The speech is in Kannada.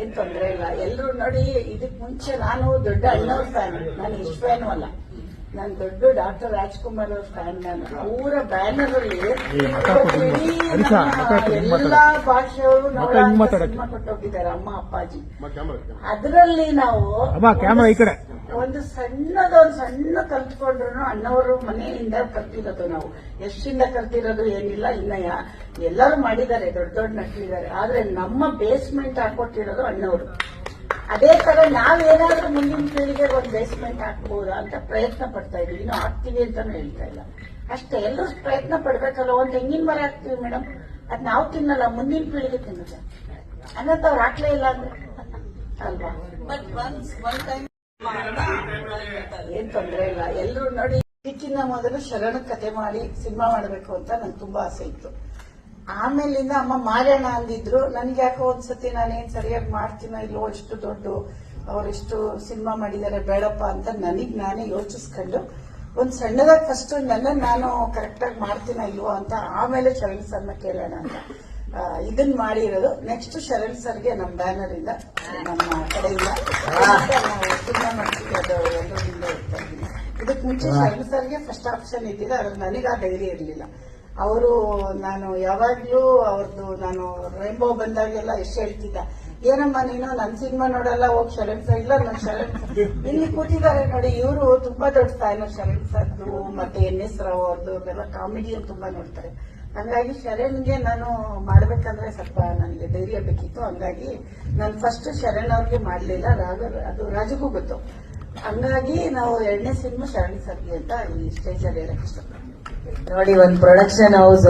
ಏನ್ ತೊಂದ್ರೆ ಇಲ್ಲ. ಎಲ್ರು ನೋಡಿ, ಇದಕ್ ಮುಂಚೆ ನಾನು ದೊಡ್ಡ ಅಣ್ಣವ್ರ ಫ್ಯಾನ್, ನಾನು ಇಷ್ಟ ಫ್ಯಾನು ಅಲ್ಲ, ನಾನು ದೊಡ್ಡ ಡಾಕ್ಟರ್ ರಾಜ್ಕುಮಾರ್ ಅವ್ರ ಫ್ಯಾನ್. ನಾನು ಅವರ ಬ್ಯಾನರ್ ಅಲ್ಲಿ ಎಲ್ಲಾ ಭಾಷೆಯವರು ಸಿನಿಮಾ ಕೊಟ್ಟೋಗಿದ್ದಾರೆ, ಅಮ್ಮ ಅಪ್ಪಾಜಿ. ಅದರಲ್ಲಿ ನಾವು ಒಂದು ಸಣ್ಣ ಕಲ್ತ್ಕೊಂಡ್ರು ಅಣ್ಣವರು ಮನೆಯಿಂದ ಕಲ್ತಿರೋದು. ನಾವು ಎಷ್ಟಿಂದ ಕಲ್ತಿರೋದು ಏನಿಲ್ಲ, ಇನ್ನ ಎಲ್ಲರೂ ಮಾಡಿದ್ದಾರೆ, ದೊಡ್ಡ ದೊಡ್ಡ ನಟಿದ್ದಾರೆ. ಆದ್ರೆ ನಮ್ಮ ಬೇಸ್ಮೆಂಟ್ ಹಾಕೊಟ್ಟಿರೋದು ಅಣ್ಣವರು. ಅದೇ ತರ ನಾವೇನಾದ್ರೂ ಮುಂದಿನ ಪೀಳಿಗೆ ಒಂದು ಬೇಸ್ಮೆಂಟ್ ಹಾಕ್ಬೋದಾ ಅಂತ ಪ್ರಯತ್ನ ಪಡ್ತಾ ಇದೀವಿ. ಇನ್ನು ಹಾಕ್ತೀವಿ ಅಂತಾನು ಹೇಳ್ತಾ ಇಲ್ಲ, ಅಷ್ಟೇ. ಎಲ್ಲರೂ ಪ್ರಯತ್ನ ಪಡ್ಬೇಕಲ್ಲ. ಒಂದ್ ತೆಂಗಿನ ಮರ ಹಾಕ್ತೀವಿ ಮೇಡಮ್, ಅದ್ ನಾವು ತಿನ್ನಲ್ಲ, ಮುಂದಿನ ಪೀಳಿಗೆ ತಿನ್ನುತ್ತೆ. ಅನ್ನೋದು ಅವ್ರು ಹಾಕ್ಲೇ ಇಲ್ಲ ಅಂದ್ರೆ ಅಲ್ವಾ? ಏನ್ ತೊಂದ್ರೆ ಇಲ್ಲ. ಎಲ್ರು ನೋಡಿ, ಇದಕ್ಕಿಂತ ಮೊದಲು ಶರಣ ಕತೆ ಮಾಡಿ ಸಿನಿಮಾ ಮಾಡಬೇಕು ಅಂತ ನಂಗೆ ತುಂಬಾ ಆಸೆ ಇತ್ತು. ಆಮೇಲಿಂದ ಅಮ್ಮ ಮಾಡೋಣ ಅಂದಿದ್ರು. ನನ್ಗೆ ಯಾಕೋ ಒಂದ್ಸತಿ ನಾನೇನ್ ಸರಿಯಾಗಿ ಮಾಡ್ತೀನೋ ಇಲ್ಲೋ, ಇಷ್ಟು ದೊಡ್ಡ ಅವರಿಷ್ಟು ಸಿನಿಮಾ ಮಾಡಿದ್ದಾರೆ, ಬೇಡಪ್ಪ ಅಂತ ನನಗ್ ನಾನೇ ಯೋಚಿಸ್ಕೊಂಡು ಒಂದ್ ಸಣ್ಣದಾಗಿ ಫಸ್ಟ್ ನಾನು ಕರೆಕ್ಟಾಗಿ ಮಾಡ್ತೀನೋ ಇಲ್ವೋ ಅಂತ ಆಮೇಲೆ ಶರಣ್ ಸರ್ನ ಕೇಳೋಣ ಅಂತ ಇದನ್ ಮಾಡಿರೋದು. ನೆಕ್ಸ್ಟ್ ಶರಣ್ ಸರ್ಗೆ ನಮ್ಮ ಬ್ಯಾನರ್ ಇಂದ, ನಮ್ಮ ಕಡೆಯಿಂದ ನಾವು ಸಿನಿಮಾ ಮಾಡ್ತೀವಿ. ಅದು ಎಲ್ಲರಿಂದ ಇರ್ತಾ ಇದ್ದೀನಿ. ಇದಕ್ ಮುಂಚೆ ಶರಣ್ ಸರ್ಗೆ ಫಸ್ಟ್ ಆಪ್ಷನ್ ಇದ್ದಿಲ್ಲ, ಅದ್ರ ನನಗೆ ಆ ಧೈರ್ಯ ಇರಲಿಲ್ಲ. ಅವರು, ನಾನು ಯಾವಾಗ್ಲೂ ಅವ್ರದ್ದು, ನಾನು ರೈನ್ಬೋ ಬಂದಾಗೆಲ್ಲ ಎಷ್ಟು ಹೇಳ್ತಿದ್ದ, ಏನಮ್ಮ ನೀನು ನನ್ನ ಸಿನಿಮಾ ನೋಡಲ್ಲ, ಹೋಗಿ ಶರಣ್ ಸರ್. ಇಲ್ಲ, ನಾನು ಶರಣ್ ಇಲ್ಲಿ ಕೂತಿದ್ದಾರೆ ನೋಡಿ, ಇವರು ತುಂಬಾ ದೊಡ್ಡ ಫ್ಯಾನು ಶರಣ್ ಸರ್ದು, ಮತ್ತೆ NS ರಾವ್ ಅವ್ರದ್ದು ಎಲ್ಲ ಕಾಮಿಡಿಯನ್ನು ತುಂಬಾ ನೋಡ್ತಾರೆ. ಹಂಗಾಗಿ ಶರಣ್ಗೆ ನಾನು ಮಾಡ್ಬೇಕಂದ್ರೆ ಸ್ವಲ್ಪ ನನಗೆ ಧೈರ್ಯ ಬೇಕಿತ್ತು. ಹಂಗಾಗಿ ನಾನು ಫಸ್ಟ್ ಶರಣ್ ಅವ್ರಿಗೆ ಮಾಡ್ಲಿಲ್ಲ, ಅದು ರಾಜಗೂ ಗೊತ್ತು. ಹಂಗಾಗಿ ನಾವು 2ನೇ ಸಿನಿಮಾ ಶರಣ್ ಸರ್ಗೆ ಅಂತ ಈ ಸ್ಟೇಜ್ ಅಲ್ಲಿ ಹೇಳಕ್ ಇಷ್ಟಪಡ್ತೀನಿ. ನೋಡಿ, ಒಂದು ಪ್ರೊಡಕ್ಷನ್ ಹೌಸ್